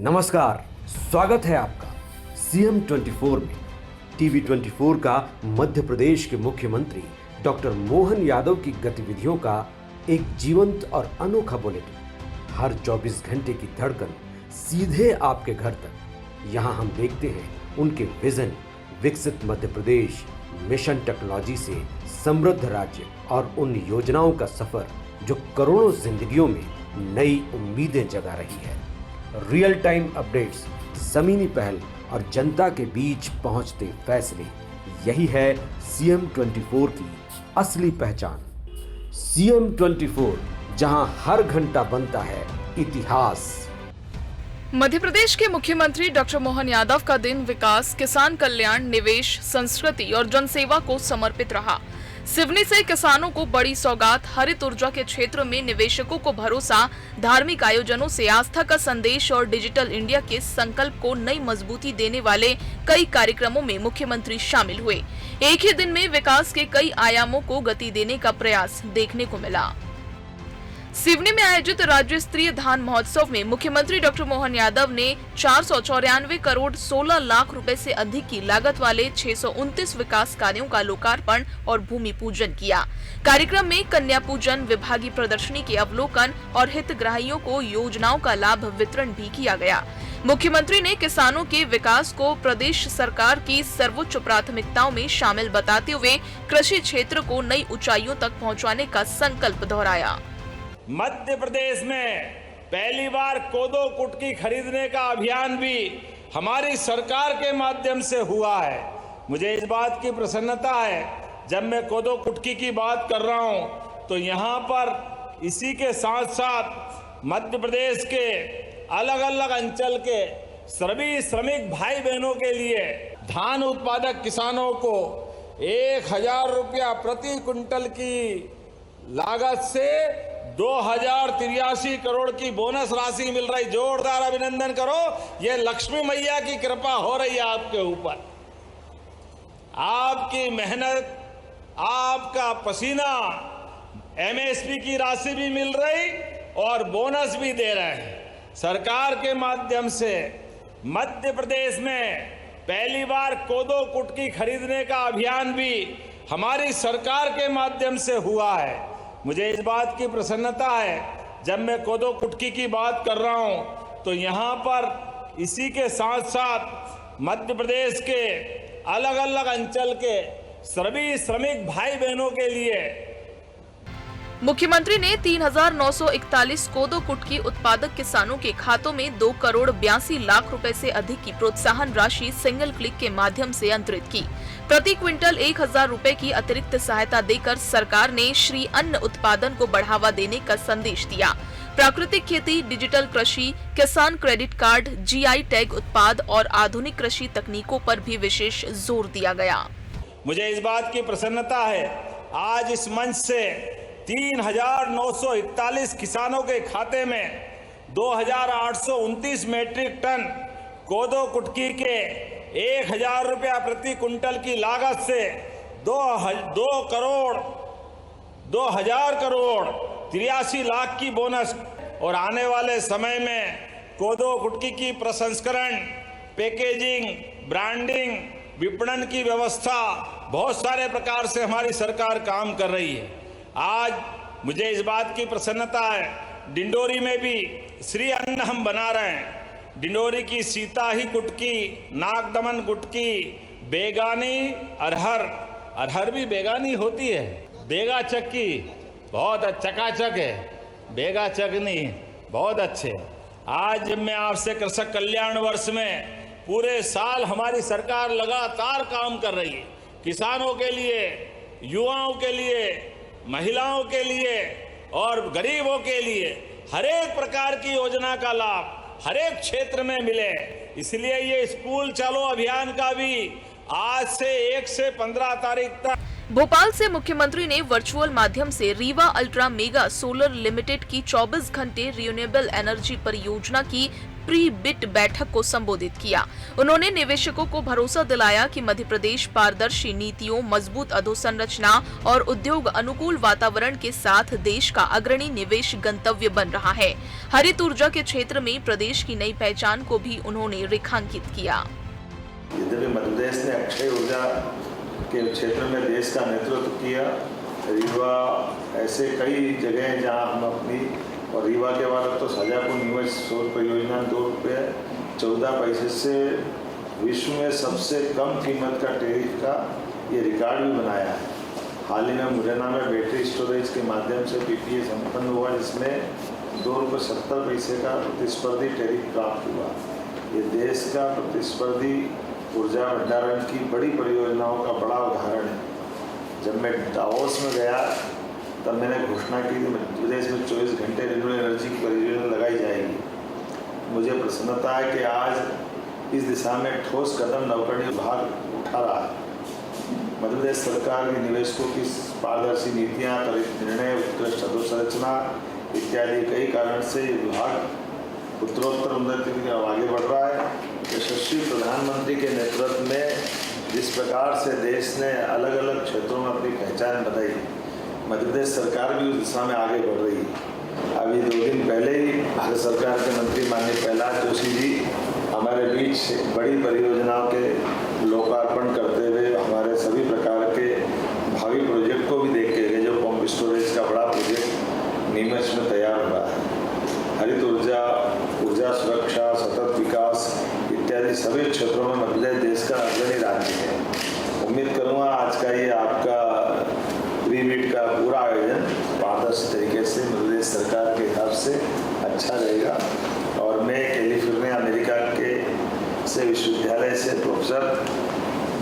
नमस्कार, स्वागत है आपका सीएम 24 में। टीवी 24 का मध्य प्रदेश के मुख्यमंत्री डॉक्टर मोहन यादव की गतिविधियों का एक जीवंत और अनोखा बुलेटिन। हर 24 घंटे की धड़कन सीधे आपके घर तक। यहाँ हम देखते हैं उनके विजन, विकसित मध्य प्रदेश, मिशन टेक्नोलॉजी से समृद्ध राज्य और उन योजनाओं का सफर जो करोड़ों जिंदगियों में नई उम्मीदें जगा रही है। रियल टाइम अपडेट्स, जमीनी पहल और जनता के बीच पहुंचते फैसले, यही है सीएम 24 की असली पहचान। सीएम 24, जहां हर घंटा बनता है इतिहास। मध्य प्रदेश के मुख्यमंत्री डॉक्टर मोहन यादव का दिन विकास, किसान कल्याण, निवेश, संस्कृति और जनसेवा को समर्पित रहा। सिवनी से किसानों को बड़ी सौगात, हरित ऊर्जा के क्षेत्र में निवेशकों को भरोसा, धार्मिक आयोजनों से आस्था का संदेश और डिजिटल इंडिया के संकल्प को नई मजबूती देने वाले कई कार्यक्रमों में मुख्यमंत्री शामिल हुए। एक ही दिन में विकास के कई आयामों को गति देने का प्रयास देखने को मिला। सिवनी में आयोजित राज्य स्तरीय धान महोत्सव में मुख्यमंत्री डॉक्टर मोहन यादव ने 494 करोड़ 16 लाख रुपए से अधिक की लागत वाले 629 विकास कार्यों का लोकार्पण और भूमि पूजन किया। कार्यक्रम में कन्या पूजन, विभागीय प्रदर्शनी के अवलोकन और हितग्राहियों को योजनाओं का लाभ वितरण भी किया गया। मुख्यमंत्री ने किसानों के विकास को प्रदेश सरकार की सर्वोच्च प्राथमिकताओं में शामिल बताते हुए कृषि क्षेत्र को नई ऊंचाइयों तक पहुंचाने का संकल्प दोहराया। मध्य प्रदेश में पहली बार कोदो कुटकी खरीदने का अभियान भी हमारी सरकार के माध्यम से हुआ है। मुझे इस बात की प्रसन्नता है, जब मैं कोदो कुटकी की बात कर रहा हूं तो यहां पर इसी के साथ साथ मध्य प्रदेश के अलग अलग अंचल के सभी श्रमिक भाई बहनों के लिए धान उत्पादक किसानों को 1000 रुपया प्रति क्विंटल की लागत से 2083 करोड़ की बोनस राशि मिल रही। जोरदार अभिनंदन करो, ये लक्ष्मी मैया की कृपा हो रही है आपके ऊपर। आपकी मेहनत, आपका पसीना, एमएसपी की राशि भी मिल रही और बोनस भी दे रहे हैं। सरकार के माध्यम से मध्य प्रदेश में पहली बार कोदो कुटकी खरीदने का अभियान भी हमारी सरकार के माध्यम से हुआ है। मुझे इस बात की प्रसन्नता है, जब मैं कोदो कुटकी की बात कर रहा हूं तो यहां पर इसी के साथ साथ मध्य प्रदेश के अलग अलग अंचल के सभी श्रमिक भाई बहनों के लिए मुख्यमंत्री ने 3941 कोदो कुटकी उत्पादक किसानों के खातों में 2 करोड़ 82 लाख रुपए से अधिक की प्रोत्साहन राशि सिंगल क्लिक के माध्यम से अंतरित की। प्रति क्विंटल 1000 रुपए की अतिरिक्त सहायता देकर सरकार ने श्री अन्न उत्पादन को बढ़ावा देने का संदेश दिया। प्राकृतिक खेती, डिजिटल कृषि, किसान क्रेडिट कार्ड, जीआई टैग उत्पाद और आधुनिक कृषि तकनीकों पर भी विशेष जोर दिया गया। मुझे इस बात की प्रसन्नता है, आज इस मंच से 3941 किसानों के खाते में 2829 मीट्रिक टन कोदो कुटकी के 1000 रुपया प्रति कुंटल की लागत से 2000 करोड़ 83 लाख की बोनस और आने वाले समय में कोदो कुटकी की प्रसंस्करण, पैकेजिंग, ब्रांडिंग, विपणन की व्यवस्था, बहुत सारे प्रकार से हमारी सरकार काम कर रही है। आज मुझे इस बात की प्रसन्नता है, डिंडोरी में भी श्री अन्न हम बना रहे हैं। डिंडोरी की सीता ही कुटकी, नागदमन कुटकी, बेगानी अरहर भी बेगानी होती है, बेगा चक्की बहुत चकाचक है, बेगा चकनी बहुत अच्छे। आज जब मैं आपसे कृषक कल्याण वर्ष में पूरे साल हमारी सरकार लगातार काम कर रही है, किसानों के लिए, युवाओं के लिए, महिलाओं के लिए और गरीबों के लिए हर एक प्रकार की योजना का लाभ हर एक क्षेत्र में मिले, इसलिए ये स्कूल चलो अभियान का भी आज से 1 से 15 तारीख तक भोपाल से मुख्यमंत्री ने वर्चुअल माध्यम से Rewa ultra mega solar limited की 24 घंटे रिन्यूएबल एनर्जी परियोजना की प्री बिट बैठक को संबोधित किया। उन्होंने निवेशकों को भरोसा दिलाया कि मध्य प्रदेश पारदर्शी नीतियों, मजबूत अधोसंरचना और उद्योग अनुकूल वातावरण के साथ देश का अग्रणी निवेश गंतव्य बन रहा है। हरित ऊर्जा के क्षेत्र में प्रदेश की नई पहचान को भी उन्होंने रेखांकित किया। यद्यपि मध्य प्रदेश ने अक्षय ऊर्जा के क्षेत्र में देश का नेतृत्व किया, रीवा ऐसे कई जगह हैं जहां हम अपनी, और रीवा के बाद तो शाजापुर नीमच सौर परियोजना 2 रुपये 14 पैसे से विश्व में सबसे कम कीमत का टैरिफ का ये रिकॉर्ड भी बनाया है। हाल ही में मुरैना में बैटरी स्टोरेज के माध्यम से पीपीए संपन्न हुआ, जिसमें 2 रुपये 70 पैसे का प्रतिस्पर्धी टैरिफ प्राप्त हुआ। ये देश का प्रतिस्पर्धी ऊर्जा भंडारण की बड़ी परियोजनाओं का बड़ा उदाहरण है। जब मैं दावोस में गया तब मैंने घोषणा की कि मध्य प्रदेश में 24 घंटे रिन्यूएबल एनर्जी की परियोजना लगाई जाएगी। मुझे प्रसन्नता है कि आज इस दिशा में ठोस कदम नौकरी विभाग उठा रहा है। मध्य प्रदेश सरकार के निवेशकों की पारदर्शी नीतियाँ, त्वरित निर्णय, उत्कृष्ट अधोसंरचना इत्यादि कई कारण से विभाग उत्तरोत्तर उन्नति की ओर आगे बढ़ रहा है। यशस्वी प्रधानमंत्री के नेतृत्व में जिस प्रकार से देश ने अलग अलग क्षेत्रों में अपनी पहचान बनाई, मध्य प्रदेश सरकार भी उस दिशा में आगे बढ़ रही है। अभी 2 दिन पहले ही भारत सरकार के मंत्री माननीय प्रहलाद जोशी जी हमारे बीच बड़ी परियोजनाओं के लोकार्पण करते हुए हमारे सभी प्रकार के भावी प्रोजेक्ट को भी देख के गए। जो पंप स्टोरेज का बड़ा प्रोजेक्ट नीमच में तैयार हुआ है, हरित ऊर्जा, ऊर्जा सुरक्षा, सतत विकास इत्यादि सभी क्षेत्रों में मध्य प्रदेश देश का अग्रणी राज्य है। उम्मीद करूँगा आज का ये आपका प्री बिट का पूरा आयोजन पारदर्शी तरीके से मध्य प्रदेश सरकार के हिसाब से अच्छा रहेगा। और मैं कैलिफोर्निया अमेरिका के से विश्वविद्यालय से प्रोफेसर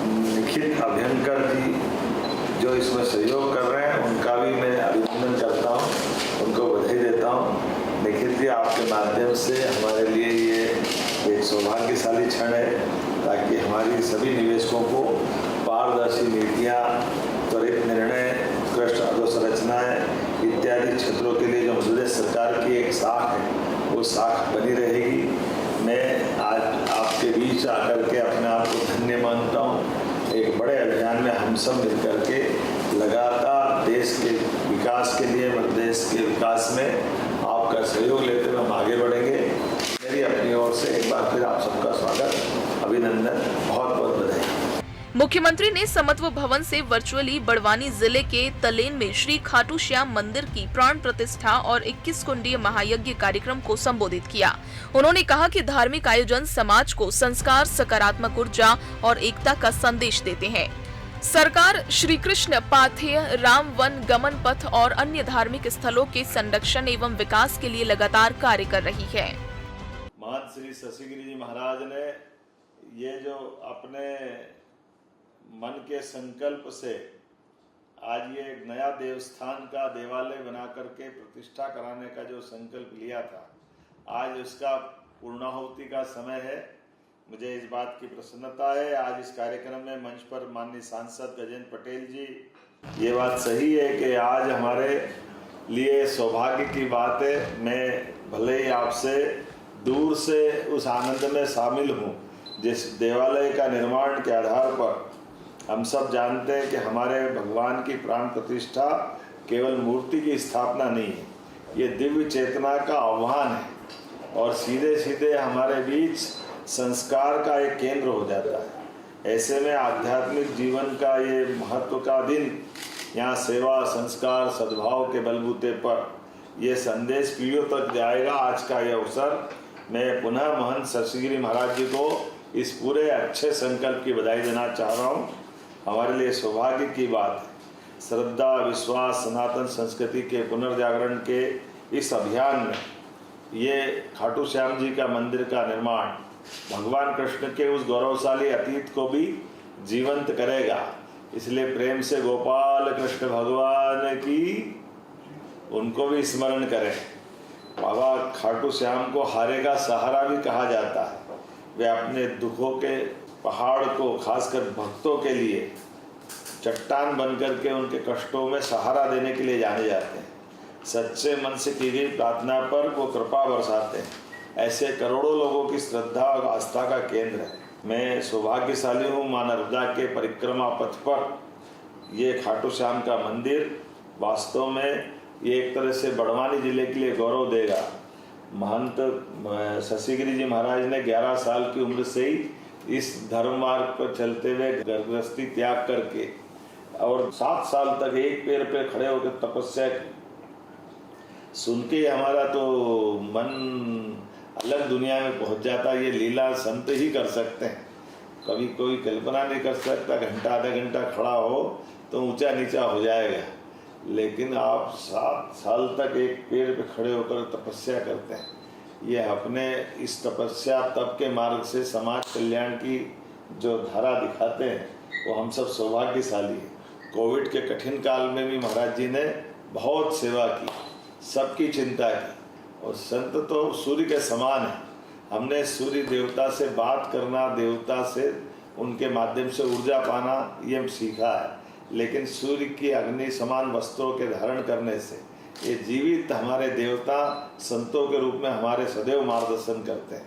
निखिल अभ्यंकर जी जो इसमें सहयोग कर रहे हैं, उनका भी मैं अभिनंदन करता हूँ, उनको बधाई देता हूँ। निखिल जी, आपके माध्यम से हमारे लिए ये एक सौभाग्यशाली क्षण है, ताकि हमारी सभी निवेशकों को पारदर्शी नीतियाँ, त्वरित निर्णय, उत्कृष्ट अधोसंरचनाएं इत्यादि क्षेत्रों के लिए जो मध्य प्रदेश सरकार की एक साख है, वो साख बनी रहेगी। मैं आज आपके बीच आकर के अपने आप को धन्य मानता हूँ। एक बड़े अभियान में हम सब मिलकर के लगातार देश के विकास के लिए, मध्य प्रदेश के विकास में आपका सहयोग लेते हुए हम आगे बढ़ेंगे। मेरी अपनी ओर से एक बार फिर आप सबका स्वागत, अभिनंदन, बहुत बहुत बधाई। मुख्यमंत्री ने समत्व भवन से वर्चुअली बड़वानी जिले के तलेन में श्री खाटू श्याम मंदिर की प्राण प्रतिष्ठा और 21 कुंडीय महायज्ञ कार्यक्रम को संबोधित किया। उन्होंने कहा कि धार्मिक आयोजन समाज को संस्कार, सकारात्मक ऊर्जा और एकता का संदेश देते हैं। सरकार श्री कृष्ण पाथेय, राम वन गमन पथ और अन्य धार्मिक स्थलों के संरक्षण एवं विकास के लिए लगातार कार्य कर रही है। महंत श्री शशिगिरी जी महाराज ने ये जो अपने मन के संकल्प से आज ये एक नया देवस्थान का देवालय बना करके प्रतिष्ठा कराने का जो संकल्प लिया था, आज उसका पूर्णाहुति का समय है। मुझे इस बात की प्रसन्नता है। आज इस कार्यक्रम में मंच पर माननीय सांसद गजेंद्र पटेल जी, ये बात सही है कि आज हमारे लिए सौभाग्य की बात है। मैं भले ही आपसे दूर से उस आनंद में शामिल हूँ जिस देवालय का निर्माण के आधार पर हम सब जानते हैं कि हमारे भगवान की प्राण प्रतिष्ठा केवल मूर्ति की स्थापना नहीं है, ये दिव्य चेतना का आह्वान है और सीधे सीधे हमारे बीच संस्कार का एक केंद्र हो जाता है। ऐसे में आध्यात्मिक जीवन का ये महत्व का दिन, यहाँ सेवा, संस्कार, सद्भाव के बलबूते पर ये संदेश पीढ़ियों तक जाएगा। आज का ये अवसर, मैं पुनः महंत शशिगिरी महाराज जी को इस पूरे अच्छे संकल्प की बधाई देना चाह रहा हूँ। हमारे लिए सौभाग्य की बात है। श्रद्धा, विश्वास, सनातन संस्कृति के पुनर्जागरण के इस अभियान में ये खाटू श्याम जी का मंदिर का निर्माण भगवान कृष्ण के उस गौरवशाली अतीत को भी जीवंत करेगा। इसलिए प्रेम से गोपाल कृष्ण भगवान की उनको भी स्मरण करें। बाबा खाटू श्याम को हारे का सहारा भी कहा जाता है। वे अपने दुखों के पहाड़ को खासकर भक्तों के लिए चट्टान बन करके उनके कष्टों में सहारा देने के लिए जाने जाते हैं। सच्चे मन से की गई प्रार्थना पर वो कृपा बरसाते हैं। ऐसे करोड़ों लोगों की श्रद्धा और आस्था का केंद्र है। मैं सौभाग्यशाली हूँ, मां नर्मदा के परिक्रमा पथ पर ये खाटू श्याम का मंदिर वास्तव में ये एक तरह से बड़वानी जिले के लिए गौरव देगा। महंत शशिगिरी जी महाराज ने 11 साल की उम्र से ही इस धर्म मार्ग पर चलते हुए घर गृहस्थी त्याग करके और 7 साल तक एक पैर पे खड़े होकर तपस्या की। सुन के हमारा तो मन अलग दुनिया में पहुंच जाता। ये लीला संत ही कर सकते हैं, कभी कोई कल्पना नहीं कर सकता। घंटा आधा घंटा खड़ा हो तो ऊंचा नीचा हो जाएगा, लेकिन आप 7 साल तक एक पेड़ पे खड़े होकर तपस्या करते हैं। ये अपने इस तपस्या तप के मार्ग से समाज कल्याण की जो धारा दिखाते हैं वो हम सब सौभाग्यशाली हैं। कोविड के कठिन काल में भी महाराज जी ने बहुत सेवा की, सबकी चिंता की। और संत तो सूर्य के समान है। हमने सूर्य देवता से बात करना, देवता से उनके माध्यम से ऊर्जा पाना ये हम सीखा है, लेकिन सूर्य की अग्नि समान वस्त्रों के धारण करने से ये जीवित हमारे देवता संतों के रूप में हमारे सदैव मार्गदर्शन करते हैं।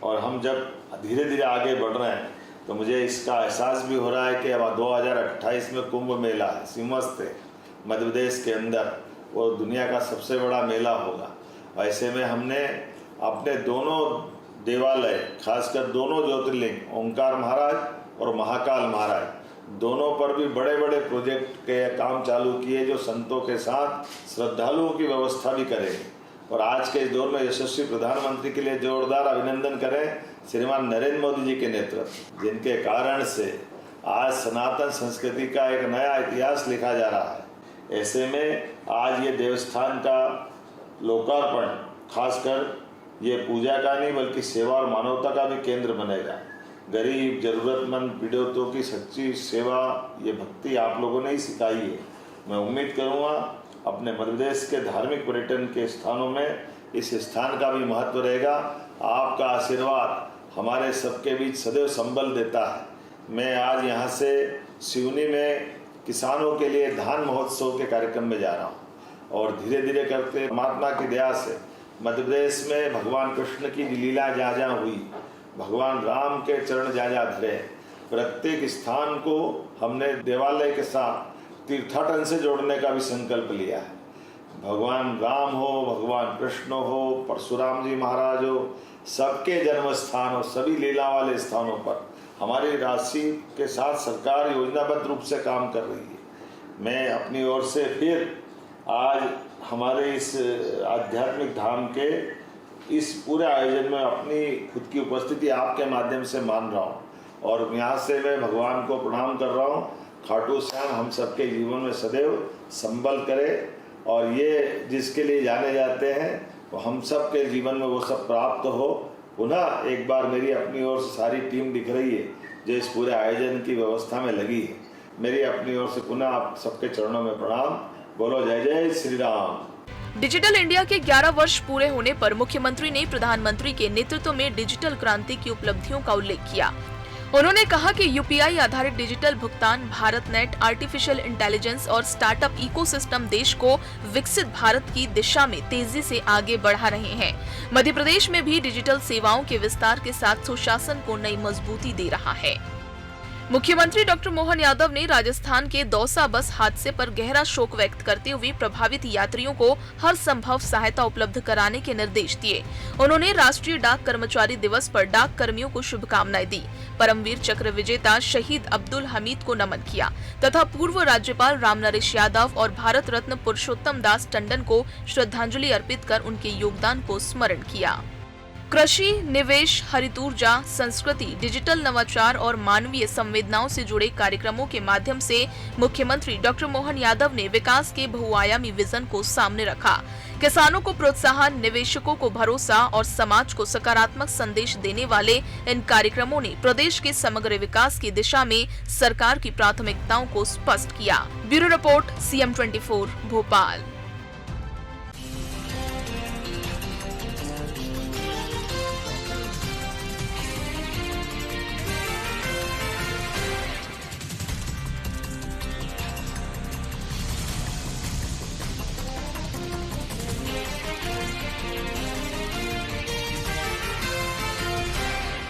और हम जब धीरे धीरे आगे बढ़ रहे हैं तो मुझे इसका एहसास भी हो रहा है कि अब 2028 में कुंभ मेला है, सिंहस्थ है मध्य प्रदेश के अंदर, वो दुनिया का सबसे बड़ा मेला होगा। ऐसे में हमने अपने दोनों देवालय, खासकर दोनों ज्योतिर्लिंग ओंकार महाराज और महाकाल महाराज, दोनों पर भी बड़े बड़े प्रोजेक्ट के काम चालू किए जो संतों के साथ श्रद्धालुओं की व्यवस्था भी करेंगे। और आज के इस दौर में यशस्वी प्रधानमंत्री के लिए जोरदार अभिनंदन करें श्रीमान नरेंद्र मोदी जी के नेतृत्व, जिनके कारण से आज सनातन संस्कृति का एक नया इतिहास लिखा जा रहा है। ऐसे में आज ये देवस्थान का लोकार्पण खासकर ये पूजा का नहीं बल्कि सेवा और मानवता का भी केंद्र बनेगा। गरीब, जरूरतमंद, पीड़ितों की सच्ची सेवा, ये भक्ति आप लोगों ने ही सिखाई है। मैं उम्मीद करूँगा अपने मध्य प्रदेश के धार्मिक पर्यटन के स्थानों में इस स्थान का भी महत्व रहेगा। आपका आशीर्वाद हमारे सबके बीच सदैव संबल देता है। मैं आज यहाँ से सिवनी में किसानों के लिए धान महोत्सव के कार्यक्रम में जा रहा हूँ और धीरे धीरे करते परमात्मा की दया से मध्य प्रदेश में भगवान कृष्ण की लीला जहाँ जहाँ हुई, भगवान राम के चरण जहाँ जहाँ धरे, प्रत्येक स्थान को हमने देवालय के साथ तीर्थाटन से जोड़ने का भी संकल्प लिया है। भगवान राम हो, भगवान कृष्ण हो, परशुराम जी महाराज हो, सबके जन्म स्थान और सभी लीला वाले स्थानों पर हमारी राशि के साथ सरकार योजनाबद्ध रूप से काम कर रही है। मैं अपनी ओर से फिर आज हमारे इस आध्यात्मिक धाम के इस पूरे आयोजन में अपनी खुद की उपस्थिति आपके माध्यम से मान रहा हूँ और यहाँ से मैं भगवान को प्रणाम कर रहा हूँ। खाटू श्याम हम सबके जीवन में सदैव संबल करे और ये जिसके लिए जाने जाते हैं वो हम सब के जीवन में वो सब प्राप्त हो। पुनः एक बार मेरी अपनी ओर से सारी टीम दिख रही है जो इस पूरे आयोजन की व्यवस्था में लगी है। मेरी अपनी ओर से पुनः आप सबके चरणों में प्रणाम। बोलो जय जय श्री राम। डिजिटल इंडिया के 11 वर्ष पूरे होने पर मुख्यमंत्री ने प्रधानमंत्री के नेतृत्व में डिजिटल क्रांति की उपलब्धियों का उल्लेख किया। उन्होंने कहा कि यूपीआई आधारित डिजिटल भुगतान, भारत नेट, आर्टिफिशियल इंटेलिजेंस और स्टार्टअप इकोसिस्टम देश को विकसित भारत की दिशा में तेजी से आगे बढ़ा रहे हैं। मध्य प्रदेश में भी डिजिटल सेवाओं के विस्तार के साथ सुशासन को नई मजबूती दे रहा है। मुख्यमंत्री डॉक्टर मोहन यादव ने राजस्थान के दौसा बस हादसे पर गहरा शोक व्यक्त करते हुए प्रभावित यात्रियों को हर संभव सहायता उपलब्ध कराने के निर्देश दिए। उन्होंने राष्ट्रीय डाक कर्मचारी दिवस पर डाक कर्मियों को शुभकामनाएं दी, परमवीर चक्र विजेता शहीद अब्दुल हमीद को नमन किया तथा पूर्व राज्यपाल राम नरेश यादव और भारत रत्न पुरुषोत्तम दास टंडन को श्रद्धांजलि अर्पित कर उनके योगदान को स्मरण किया। कृषि, निवेश, हरित ऊर्जा, संस्कृति, डिजिटल नवाचार और मानवीय संवेदनाओं से जुड़े कार्यक्रमों के माध्यम से मुख्यमंत्री डॉक्टर मोहन यादव ने विकास के बहुआयामी विजन को सामने रखा। किसानों को प्रोत्साहन, निवेशकों को भरोसा और समाज को सकारात्मक संदेश देने वाले इन कार्यक्रमों ने प्रदेश के समग्र विकास की दिशा में सरकार की प्राथमिकताओं को स्पष्ट किया। Bureau report, CM24 Bhopal.